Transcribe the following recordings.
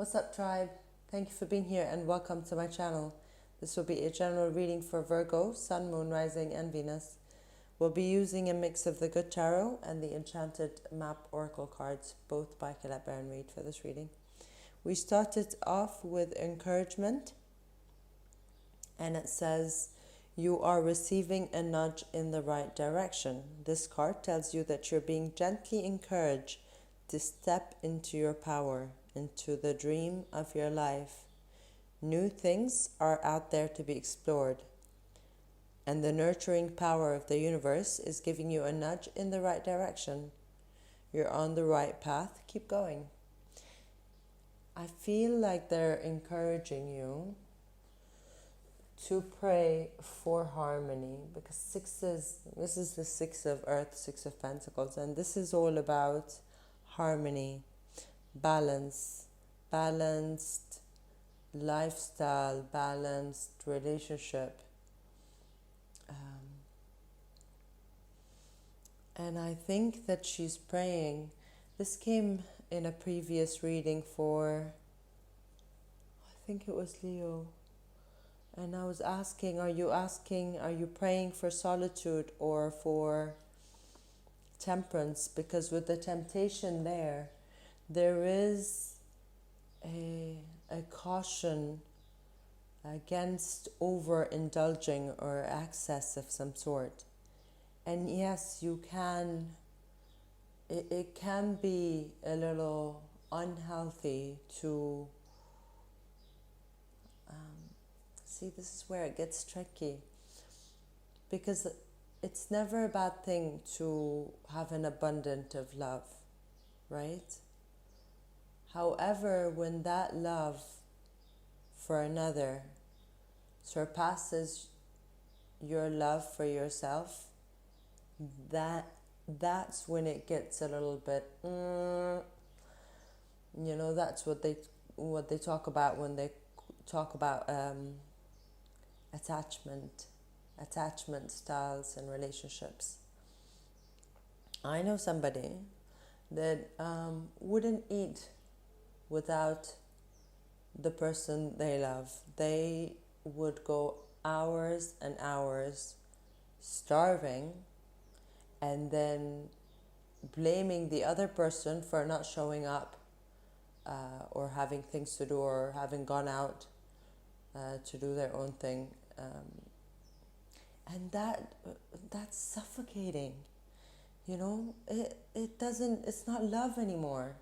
What's up, tribe? Thank you for being here and welcome to my channel. This will be a general reading for Virgo, Sun, Moon, Rising, and Venus. We'll be using a mix of the Good Tarot and the Enchanted Map Oracle cards, both by Colette Baron-Reid for this reading. We started off with encouragement, and it says, you are receiving a nudge in the right direction. This card tells you that you're being gently encouraged to step into your power, into the dream of your life. New things are out there to be explored, and the nurturing power of the universe is giving you a nudge in the right direction. You're on the right path. Keep going. I feel like they're encouraging you to pray for harmony, because this is the Six of Earth, Six of Pentacles, and this is all about harmony, balance, balanced lifestyle, balanced relationship. And I think that she's praying. This came in a previous reading for, I think it was Leo. And I was asking, are you praying for solitude or for temperance? Because with the temptation there is a caution against overindulging or excess of some sort. And yes, it can be a little unhealthy to see, this is where it gets tricky, because it's never a bad thing to have an abundance of love, right? However, when that love for another surpasses your love for yourself, that's when it gets a little bit, that's what they talk about when they talk about attachment styles and relationships. I know somebody that wouldn't eat without the person they love. They would go hours and hours starving and then blaming the other person for not showing up or having things to do or having gone out to do their own thing. And that's suffocating. It's not love anymore.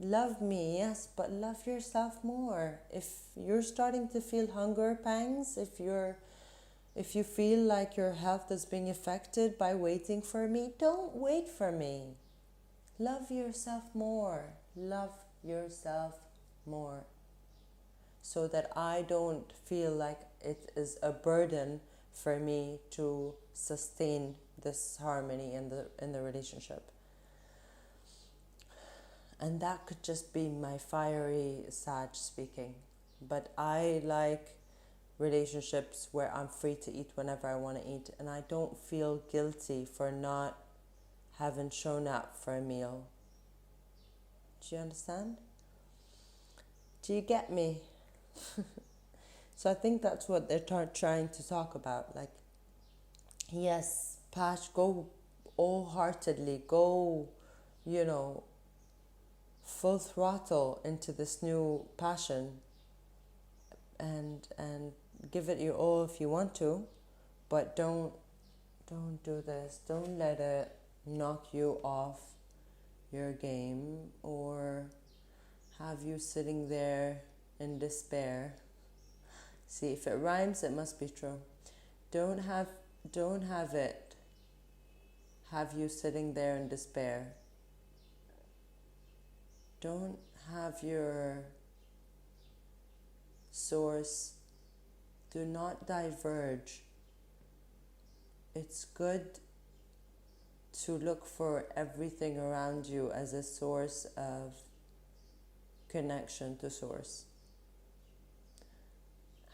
Love me, yes, but love yourself more. If you're starting to feel hunger pangs, if you feel like your health is being affected by waiting for me, don't wait for me. Love yourself more. Love yourself more. So that I don't feel like it is a burden for me to sustain this harmony in the relationship. And that could just be my fiery Sag speaking. But I like relationships where I'm free to eat whenever I want to eat, and I don't feel guilty for not having shown up for a meal. Do you understand? Do you get me? So I think that's what they're trying to talk about. Like, yes, Pash, go wholeheartedly, go, full throttle into this new passion and give it your all if you want to, but don't do this. Don't let it knock you off your game or have you sitting there in despair. See, if it rhymes, it must be true. Don't have it have you sitting there in despair. Don't have your source, do not diverge. It's good to look for everything around you as a source of connection to source.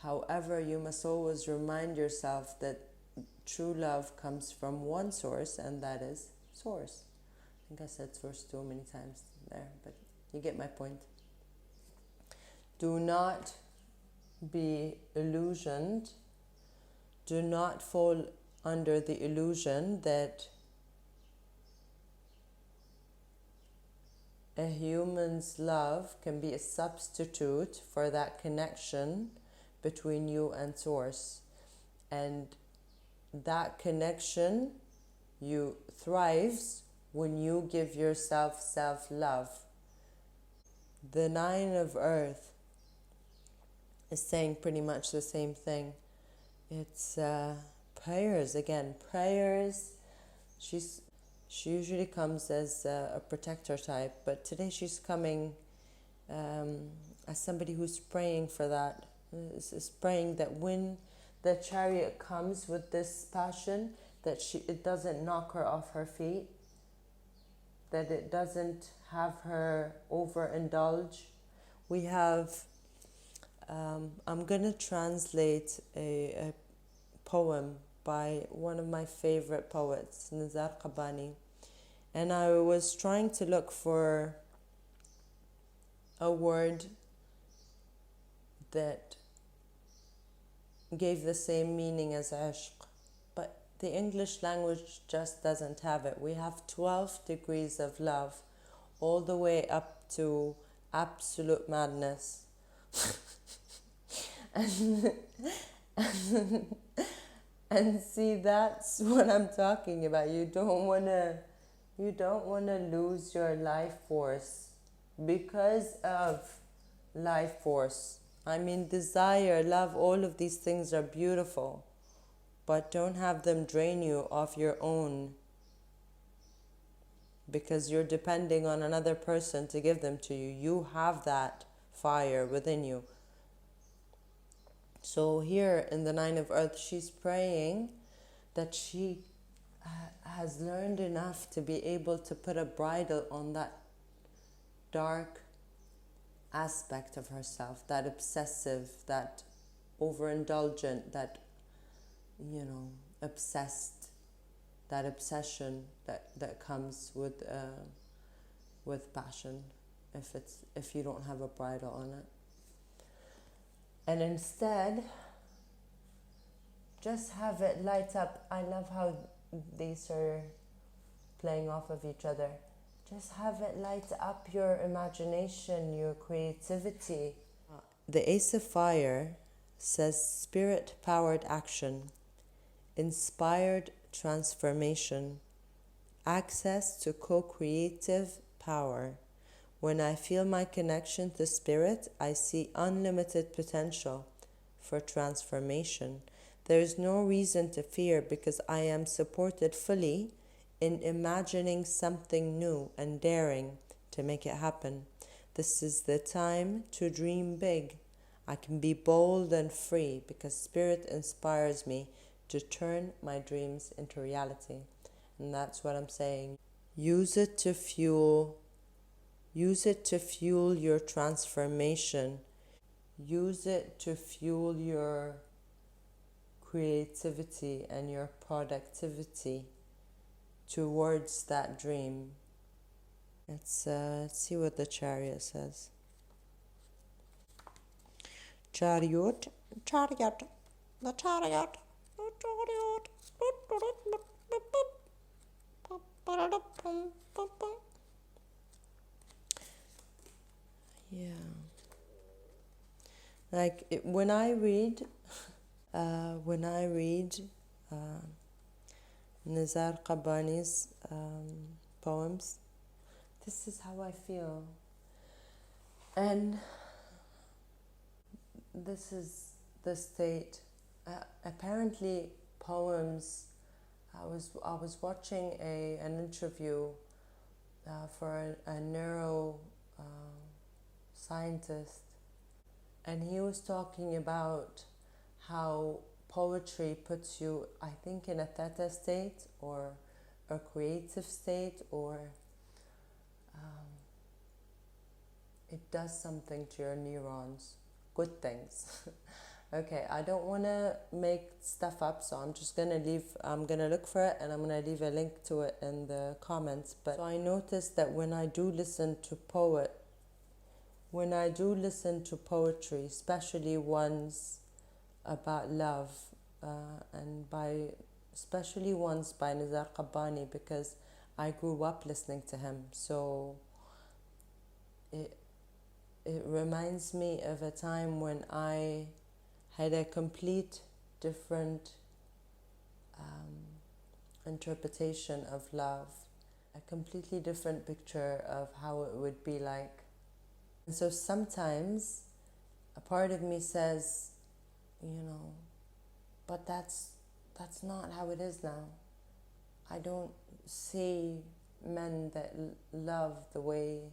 However, you must always remind yourself that true love comes from one source, and that is source. I think I said source too many times there, but you get my point. Do not be illusioned. Do not fall under the illusion that a human's love can be a substitute for that connection between you and Source. And that connection thrives when you give yourself self-love. The Nine of Earth is saying pretty much the same thing. It's prayers again. Prayers. She usually comes as a protector type, but today she's coming as somebody who's praying for that. Is praying that when the Chariot comes with this passion, that it doesn't knock her off her feet, that it doesn't have her overindulge. We have, I'm going to translate a poem by one of my favorite poets, Nizar Qabani. And I was trying to look for a word that gave the same meaning as ishq, but the English language just doesn't have it. We have 12 degrees of love, all the way up to absolute madness. And see, that's what I'm talking about. You don't want to lose your life force because of life force. I mean, desire, love, all of these things are beautiful, but don't have them drain you of your own, because you're depending on another person to give them to you. You have that fire within you. So here in the Nine of Earth, she's praying that she has learned enough to be able to put a bridle on that dark aspect of herself, that obsessive, that overindulgent, that, obsessed, that obsession that comes with passion, if you don't have a bridle on it. And instead, just have it light up. I love how these are playing off of each other. Just have it light up your imagination, your creativity. The Ace of Fire says spirit-powered action, inspired transformation, access to co-creative power. When I feel my connection to spirit, I see unlimited potential for transformation. There is no reason to fear because I am supported fully in imagining something new and daring to make it happen. This is the time to dream big. I can be bold and free because spirit inspires me to turn my dreams into reality. And that's what I'm saying. Use it to fuel your transformation. Use it to fuel your creativity and your productivity towards that dream. Let's see what the Chariot says. Chariot, the Chariot. Yeah. Like when I read Nizar Qabani's poems, this is how I feel. And this is the state. Apparently poems, I was watching an interview for a neuro scientist, and he was talking about how poetry puts you, I think, in a theta state or a creative state, or it does something to your neurons, good things. Okay, I don't want to make stuff up, so I'm going to look for it, and I'm going to leave a link to it in the comments. But so I noticed that when I do listen to when I do listen to poetry, especially ones about love, especially ones by Nizar Qabbani, because I grew up listening to him, so it reminds me of a time when I had a complete different interpretation of love, a completely different picture of how it would be like. And so sometimes a part of me says, but that's not how it is now. I don't see men that love the way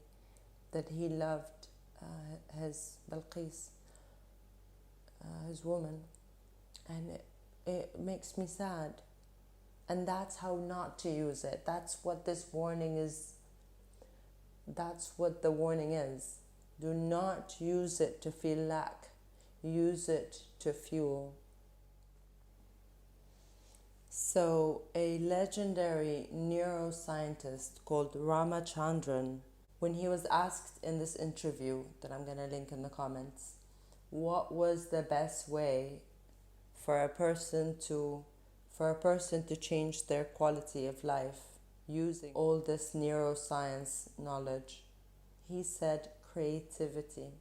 that he loved his Balqis, his woman, and it makes me sad. And that's how not to use it. That's what this warning is. That's what the warning is. Do not use it to feel lack. Use it to fuel. So a legendary neuroscientist called Ramachandran, when he was asked in this interview that I'm going to link in the comments, what was the best way for a person to change their quality of life using all this neuroscience knowledge, he said creativity.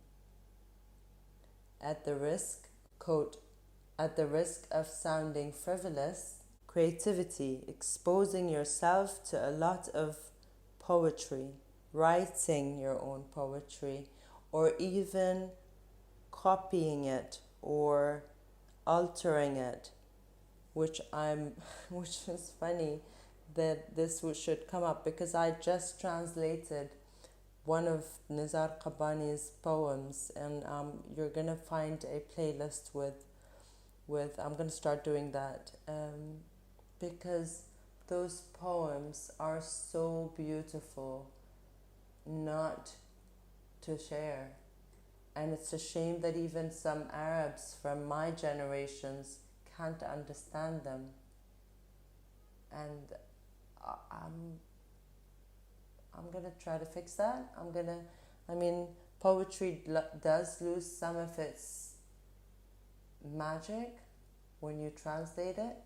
At the risk of sounding frivolous, creativity, exposing yourself to a lot of poetry, writing your own poetry, or even copying it or altering it, which is funny that this should come up, because I just translated one of Nizar Qabbani's poems, and you're gonna find a playlist with I'm gonna start doing that, because those poems are so beautiful not to share. And it's a shame that even some Arabs from my generations can't understand them. And I'm gonna try to fix that. Poetry does lose some of its magic when you translate it.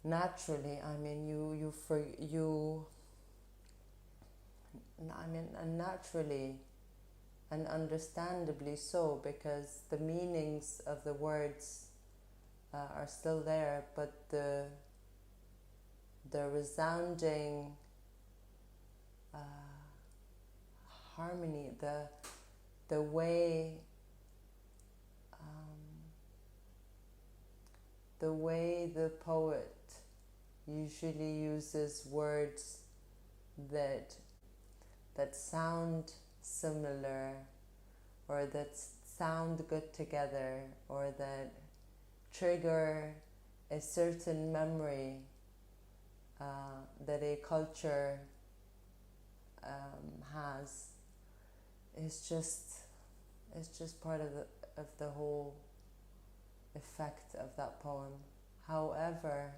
Naturally, naturally and understandably so, because the meanings of the words are still there, but the resounding harmony, the way the poet usually uses words that sound similar, or that sound good together, or that trigger a certain memory that a culture has, is just part of the whole effect of that poem. However,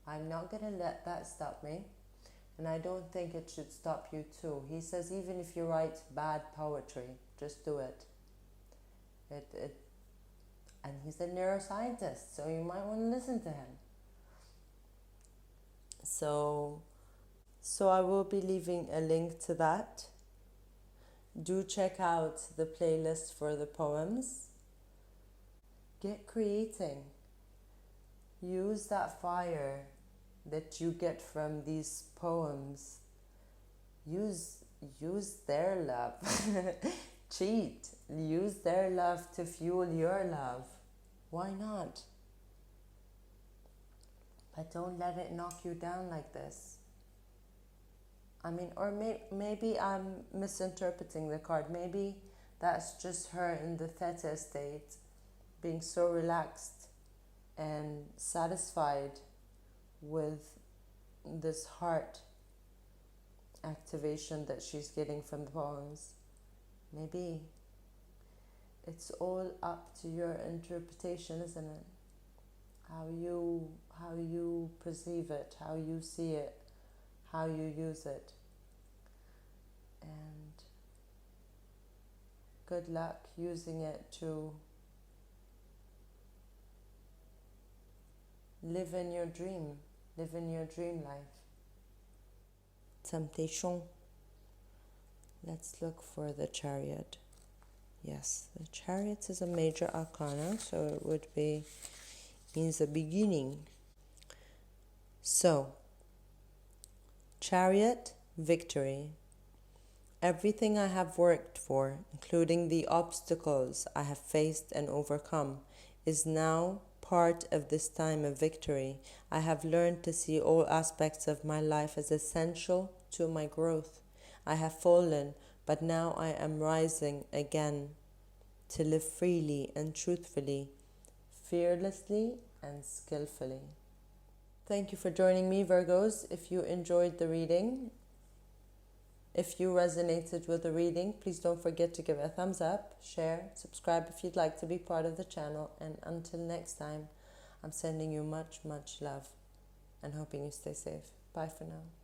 I'm not going to let that stop me, and I don't think it should stop you too. He says even if you write bad poetry, just do it. And he's a neuroscientist, so you might want to listen to him. So I will be leaving a link to that. Do check out the playlist for the poems. Get creating. Use that fire that you get from these poems. Use their love. Cheat. Use their love to fuel your love. Why not? But don't let it knock you down like this. Maybe I'm misinterpreting the card. Maybe that's just her in the theta state, being so relaxed and satisfied with this heart activation that she's getting from the poems. Maybe. It's all up to your interpretation, isn't it? How you perceive it, how you see it, how you use it. And Good luck using it to live in your dream life. Temptation. Let's look for the Chariot. Yes, the Chariot is a major arcana, so it would be, means a beginning. So, Chariot, victory. Everything I have worked for, including the obstacles I have faced and overcome, is now part of this time of victory. I have learned to see all aspects of my life as essential to my growth. I have fallen, but now I am rising again to live freely and truthfully, fearlessly and skillfully. Thank you for joining me, Virgos. If you enjoyed the reading, if you resonated with the reading, please don't forget to give it a thumbs up, share, subscribe if you'd like to be part of the channel. And until next time, I'm sending you much, much love and hoping you stay safe. Bye for now.